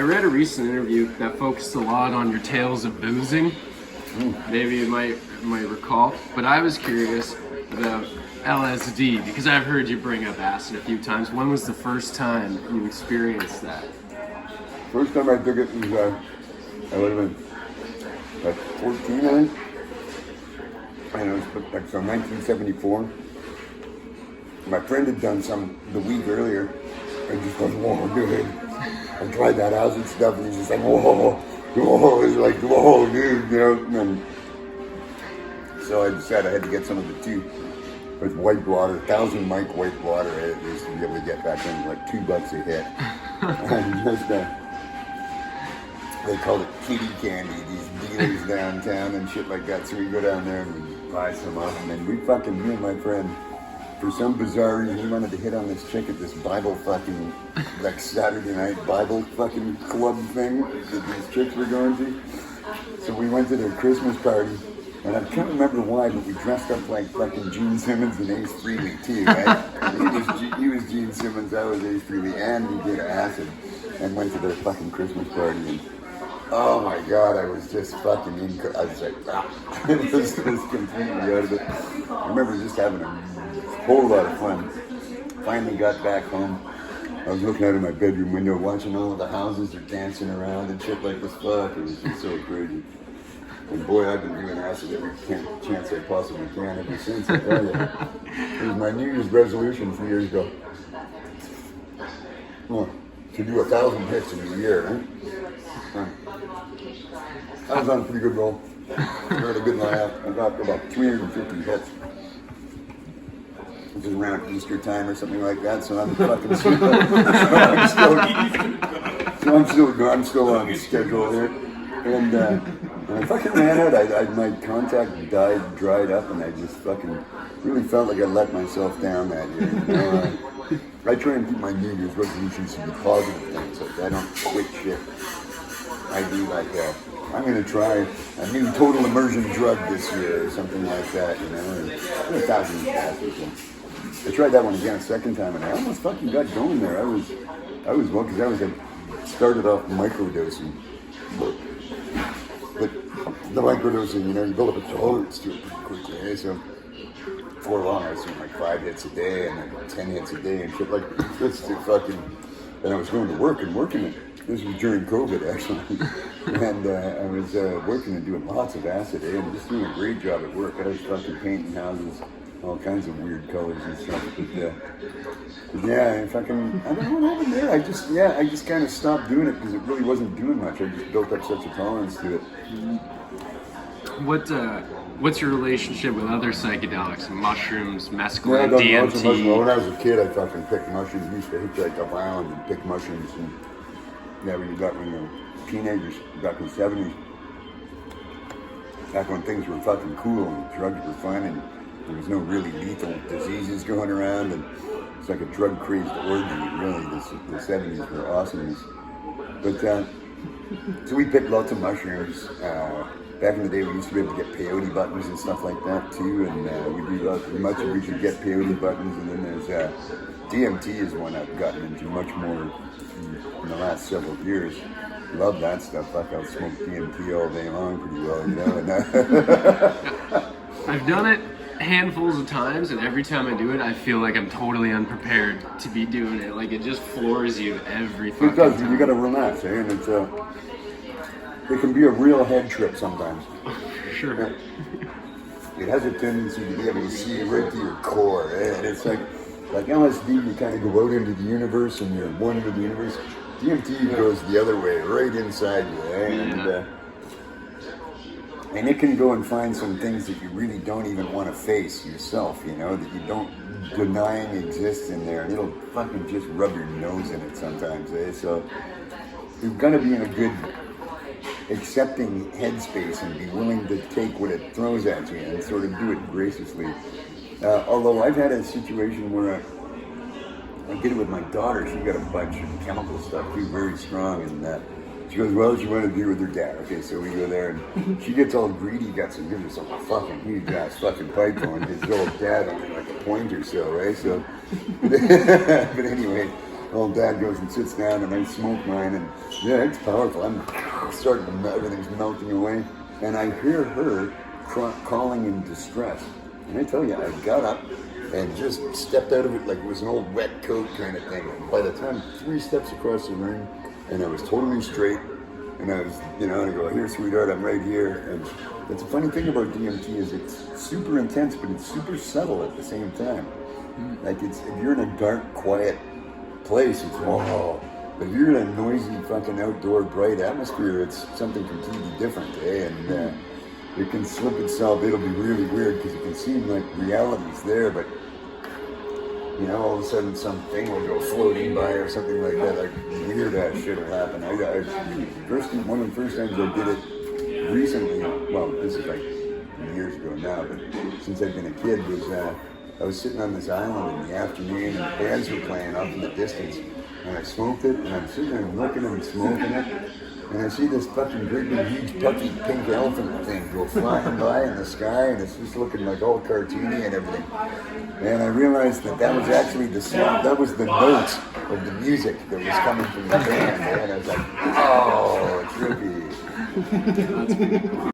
I read a recent interview that focused a lot on your tales of boozing. Maybe you might recall, but I was curious about LSD because I've heard you bring up acid a few times. When was the first time you experienced that? First time I took it was, I would have been like 14, I think. And it was like so 1974. My friend had done some the week earlier and just goes, whoa, dude. I tried that acid stuff and he's just like, whoa, whoa. He's like, whoa, dude, you know. And so I decided I had to get some of it too. With white water, 1,000 mic white water, I used to be able to get back in like $2 a hit. And just, they called it kitty candy, these dealers downtown and shit like that. So we go down there and we buy some up, and then me and my friend, for some bizarre reason, he wanted to hit on this chick at this Bible fucking, like Saturday night Bible fucking club thing that these chicks were going to. So we went to their Christmas party. And I can't remember why, but we dressed up like fucking Gene Simmons and Ace Frehley too, right? he was Gene Simmons, I was Ace Frehley, and we did acid and went to their fucking Christmas party. And oh my God, I was just fucking I was like, it was completely out of it. I remember just having a whole lot of fun. Finally got back home. I was looking out of my bedroom window, watching all of the houses are dancing around and shit like this. Fuck, it was just so crazy. And boy, I've been doing acid every chance I possibly can ever since. I tell you. It was my New Year's resolution 3 years ago. Oh, to do 1,000 hits in a year, right? I was on a pretty good roll. I had a good layout. I got about 350 hits. Which is around Easter time or something like that. So I'm fucking I'm still on the schedule here. And I fucking ran out. My contact dried up, and I just fucking really felt like I let myself down that year. You know? I try and keep my New Year's resolutions to be positive things. Like I don't quit shit. I do like I'm gonna try a new total immersion drug this year or something like that. You know, and 1,000 passes. I tried that one again a second time, and I almost fucking got going there. I was well because I started off microdosing. But the microdosing, you know, you build up a tolerance to it pretty quickly. Eh? So for long, I was doing like 5 hits a day and then 10 hits a day and shit like this. And I was going to work and working it. This was during COVID actually, and I was working and doing lots of acid, and just doing a great job at work. I was fucking painting houses, all kinds of weird colors and stuff. But yeah, I don't know what happened there. I just kind of stopped doing it because it really wasn't doing much. I just built up such a tolerance to it. What's your relationship with other psychedelics, mushrooms, mescaline, DMT? When I was a kid, I fucking picked mushrooms. We used to hitchhike up island and pick mushrooms. And yeah, when you were teenagers back in the 70s, back when things were fucking cool and drugs were fun and there was no really lethal diseases going around, and it's like a drug-crazed orgy, really. The 70s were awesome. But, so we picked lots of mushrooms. Back in the day, we used to be able to get peyote buttons and stuff like that, too, and we should get peyote buttons, and then there's DMT is one I've gotten into much more in the last several years. Love that stuff. Fuck, I'll smoke DMT all day long pretty well, you know. And, I've done it handfuls of times, and every time I do it, I feel like I'm totally unprepared to be doing it. Like, it just floors you every fucking time. It does. You gotta relax, eh? And it can be a real head trip sometimes. Sure. It has a tendency to be able to see right to your core, eh? And it's like LSD, you kind of go out into the universe and you're one with the universe. DMT goes the other way, right inside you, eh? Yeah. And it can go and find some things that you really don't even want to face yourself, you know, that you don't denying exists in there, and it'll fucking just rub your nose in it sometimes, eh? So you've got to be in a good, accepting headspace and be willing to take what it throws at you and sort of do it graciously. Although I've had a situation where I did it with my daughter. She got a bunch of chemical stuff too, very strong, and she goes, well, she wanted to be with her dad. Okay, so we go there, and she gets all greedy guts and gives herself a fucking huge ass fucking pipe on his old dad only like a point or so, right? So, but anyway, old dad goes and sits down and I smoke mine, and yeah, it's powerful. I'm starting to, everything's melting away, and I hear her calling in distress. And I tell you, I got up and just stepped out of it like it was an old wet coat kind of thing. And by the time 3 steps across the room, and I was totally straight, and I was, and I go, here, sweetheart, I'm right here. And that's the funny thing about DMT is it's super intense, but it's super subtle at the same time. Like if you're in a dark, quiet place, it's whoa. But if you're in a noisy, fucking outdoor, bright atmosphere, it's something completely different, eh? And it can slip itself. It'll be really weird because it can seem like reality's there, but all of a sudden something will go floating by or something like that. Like weird ass shit will happen. One of the first times I did it recently. Well, this is like years ago now, but since I've been a kid, I was sitting on this island in the afternoon, and bands were playing off in the distance, and I smoked it, and I'm sitting there looking and smoking it, and I see this fucking great big huge puffy pink elephant thing go flying by in the sky, and it's just looking like all cartoony and everything. And I realized that was actually the song, that was the notes of the music that was coming from the band, and I was like, oh, trippy.